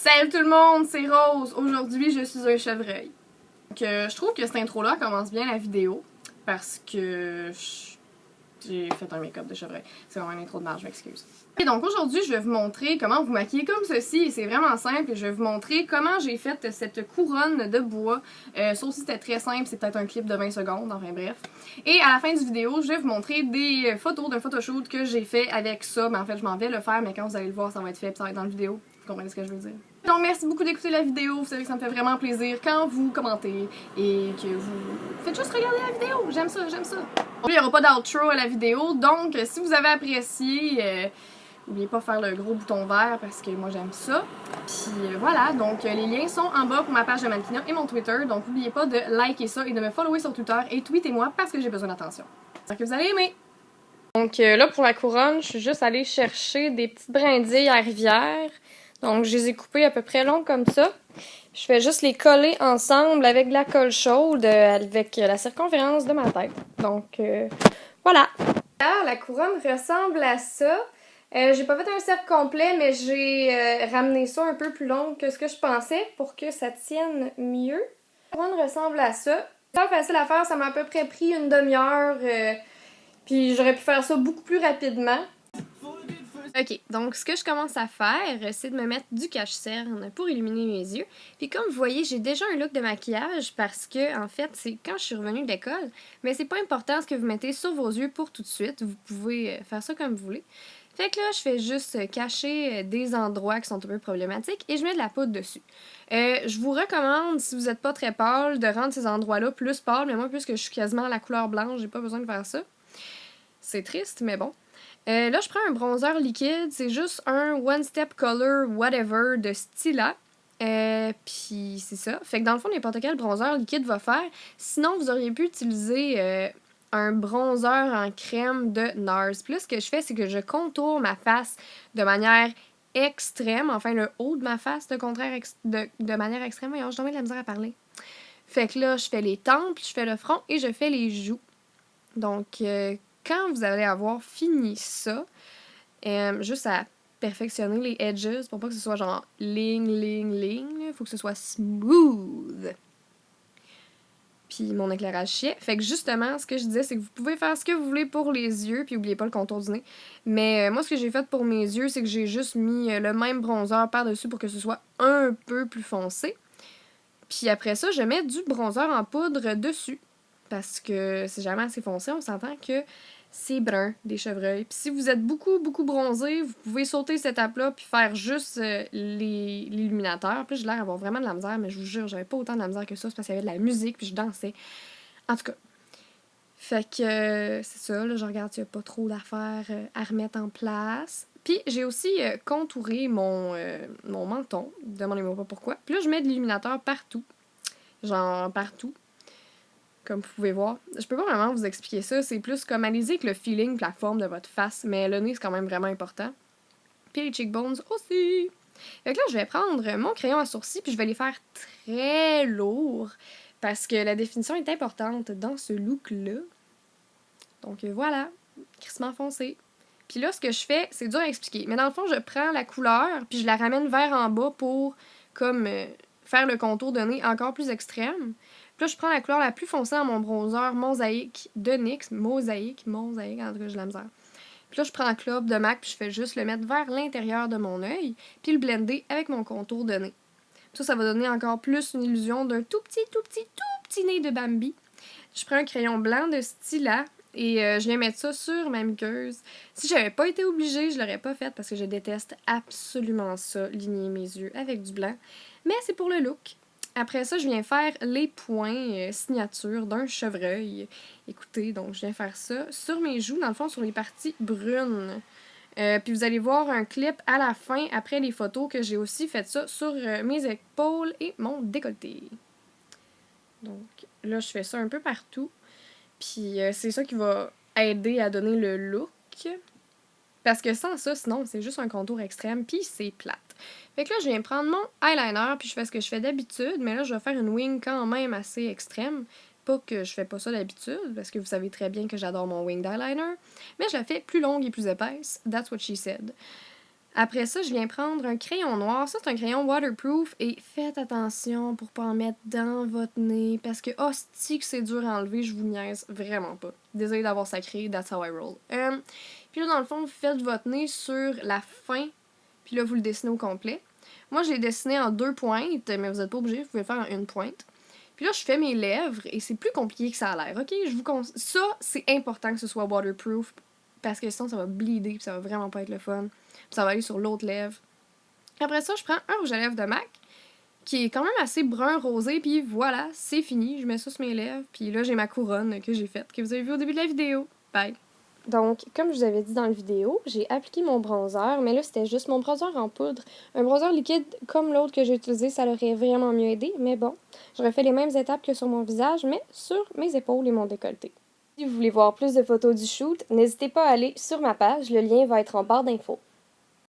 Salut tout le monde, c'est Rose. Aujourd'hui, je suis un chevreuil. Donc, je trouve que cette intro-là commence bien la vidéo parce que j'ai fait un make-up de chevreuil. C'est vraiment une intro de marge, je m'excuse. Et donc aujourd'hui, je vais vous montrer comment vous maquiller comme ceci. Et c'est vraiment simple. Et je vais vous montrer comment j'ai fait cette couronne de bois. Ça aussi, c'était très simple. C'est peut-être un clip de 20 secondes, enfin bref. Et à la fin du vidéo, je vais vous montrer des photos d'un photoshoot que j'ai fait avec ça. Mais en fait, je m'en vais le faire, mais quand vous allez le voir, ça va être fait et ça va être dans la vidéo. Vous comprenez ce que je veux dire? Donc merci beaucoup d'écouter la vidéo, vous savez que ça me fait vraiment plaisir quand vous commentez et que vous faites juste regarder la vidéo, j'aime ça, j'aime ça. Il n'y aura pas d'outro à la vidéo, donc si vous avez apprécié, n'oubliez pas de faire le gros bouton vert parce que moi j'aime ça. Puis voilà, donc les liens sont en bas pour ma page de mannequinat et mon Twitter, donc n'oubliez pas de liker ça et de me follower sur Twitter et tweetez-moi parce que j'ai besoin d'attention. J'espère que vous allez aimer! Donc là pour la couronne, je suis juste allée chercher des petites brindilles à rivière. Donc, je les ai coupées à peu près longues comme ça. Je fais juste les coller ensemble avec de la colle chaude avec la circonférence de ma tête. Donc, voilà. Là, la couronne ressemble à ça. J'ai pas fait un cercle complet, mais j'ai ramené ça un peu plus long que ce que je pensais pour que ça tienne mieux. La couronne ressemble à ça. C'est pas facile à faire, ça m'a à peu près pris une demi-heure. Puis j'aurais pu faire ça beaucoup plus rapidement. Ok, donc ce que je commence à faire, c'est de me mettre du cache-cerne pour illuminer mes yeux. Puis comme vous voyez, j'ai déjà un look de maquillage parce que, en fait, c'est quand je suis revenue de l'école, mais c'est pas important ce que vous mettez sur vos yeux pour tout de suite. Vous pouvez faire ça comme vous voulez. Fait que là, je fais juste cacher des endroits qui sont un peu problématiques et je mets de la poudre dessus. Je vous recommande, si vous n'êtes pas très pâle, de rendre ces endroits-là plus pâles, mais moi, puisque je suis quasiment à la couleur blanche, j'ai pas besoin de faire ça. C'est triste, mais bon. Là, je prends un bronzer liquide. C'est juste un One Step Color Whatever de Stila. Puis c'est ça. Fait que dans le fond, n'importe quel bronzer liquide va faire. Sinon, vous auriez pu utiliser un bronzer en crème de NARS. Puis là, ce que je fais, c'est que je contourne ma face de manière extrême. Enfin, le haut de ma face de manière extrême. Voyons, j'ai de la misère à parler. Fait que là, je fais les tempes, je fais le front et je fais les joues. Donc, quand vous allez avoir fini ça, juste à perfectionner les edges pour pas que ce soit genre ligne, il faut que ce soit smooth. Puis mon éclairage chier. Fait que justement, ce que je disais, c'est que vous pouvez faire ce que vous voulez pour les yeux, puis oubliez pas le contour du nez. Mais moi, ce que j'ai fait pour mes yeux, c'est que j'ai juste mis le même bronzer par-dessus pour que ce soit un peu plus foncé. Puis après ça, je mets du bronzer en poudre dessus. Parce que c'est jamais assez foncé, on s'entend que c'est brun, des chevreuils. Puis si vous êtes beaucoup bronzé, vous pouvez sauter cette étape-là puis faire juste l'illuminateur. Puis j'ai l'air d'avoir vraiment de la misère, mais je vous jure, j'avais pas autant de la misère que ça. C'est parce qu'il y avait de la musique puis je dansais. En tout cas. Fait que c'est ça, là, je regarde s'il n'y a pas trop d'affaires à remettre en place. Puis j'ai aussi contouré mon menton. Demandez-moi pas pourquoi. Puis là, je mets de l'illuminateur partout. Genre partout. Comme vous pouvez voir. Je peux pas vraiment vous expliquer ça. C'est plus comme allez-y avec le feeling, la forme de votre face. Mais le nez, c'est quand même vraiment important. Puis les cheekbones aussi. Fait que là, je vais prendre mon crayon à sourcils puis je vais les faire très lourds. Parce que la définition est importante dans ce look-là. Donc voilà. Crissement foncé. Puis là, ce que je fais, c'est dur à expliquer. Mais dans le fond, je prends la couleur puis je la ramène vers en bas pour comme faire le contour de nez encore plus extrême. Puis là, je prends la couleur la plus foncée dans mon bronzer Mosaïque de NYX. Mosaïque, en tout cas, j'ai la misère. Puis là, je prends le club de MAC puis je fais juste le mettre vers l'intérieur de mon œil puis le blender avec mon contour de nez. Ça va donner encore plus une illusion d'un tout petit nez de Bambi. Je prends un crayon blanc de Stila et je viens mettre ça sur ma muqueuse. Si j'avais pas été obligée, je l'aurais pas fait parce que je déteste absolument ça, ligner mes yeux avec du blanc. Mais c'est pour le look. Après ça, je viens faire les points signature d'un chevreuil. Écoutez, donc je viens faire ça sur mes joues, dans le fond, sur les parties brunes. Puis vous allez voir un clip à la fin, après les photos, que j'ai aussi fait ça sur mes épaules et mon décolleté. Donc là, je fais ça un peu partout. Puis c'est ça qui va aider à donner le look. Parce que sans ça, sinon, c'est juste un contour extrême, puis c'est plate. Fait que là, je viens prendre mon eyeliner, puis je fais ce que je fais d'habitude, mais là, je vais faire une wing quand même assez extrême. Pas que je fais pas ça d'habitude, parce que vous savez très bien que j'adore mon wing eyeliner, mais je la fais plus longue et plus épaisse. That's what she said. Après ça, je viens prendre un crayon noir. Ça, c'est un crayon waterproof. Et faites attention pour pas en mettre dans votre nez. Parce que, hostie que c'est dur à enlever, je vous niaise vraiment pas. Désolée d'avoir sacré, that's how I roll. Puis là, dans le fond, vous faites votre nez sur la fin. Puis là, vous le dessinez au complet. Moi, je l'ai dessiné en 2 pointes, mais vous êtes pas obligé, vous pouvez le faire en 1 pointe. Puis là, je fais mes lèvres et c'est plus compliqué que ça a l'air, ok? Ça, c'est important que ce soit waterproof parce que sinon, ça va bleeder puis ça va vraiment pas être le fun. Puis ça va aller sur l'autre lèvre. Après ça, je prends un rouge à lèvres de MAC qui est quand même assez brun rosé, puis voilà, c'est fini. Je mets ça sur mes lèvres, puis là, j'ai ma couronne que j'ai faite, que vous avez vu au début de la vidéo. Bye! Donc, comme je vous avais dit dans la vidéo, j'ai appliqué mon bronzer, mais là, c'était juste mon bronzer en poudre. Un bronzer liquide comme l'autre que j'ai utilisé, ça l'aurait vraiment mieux aidé, mais bon, j'aurais fait les mêmes étapes que sur mon visage, mais sur mes épaules et mon décolleté. Si vous voulez voir plus de photos du shoot, n'hésitez pas à aller sur ma page, le lien va être en barre d'infos.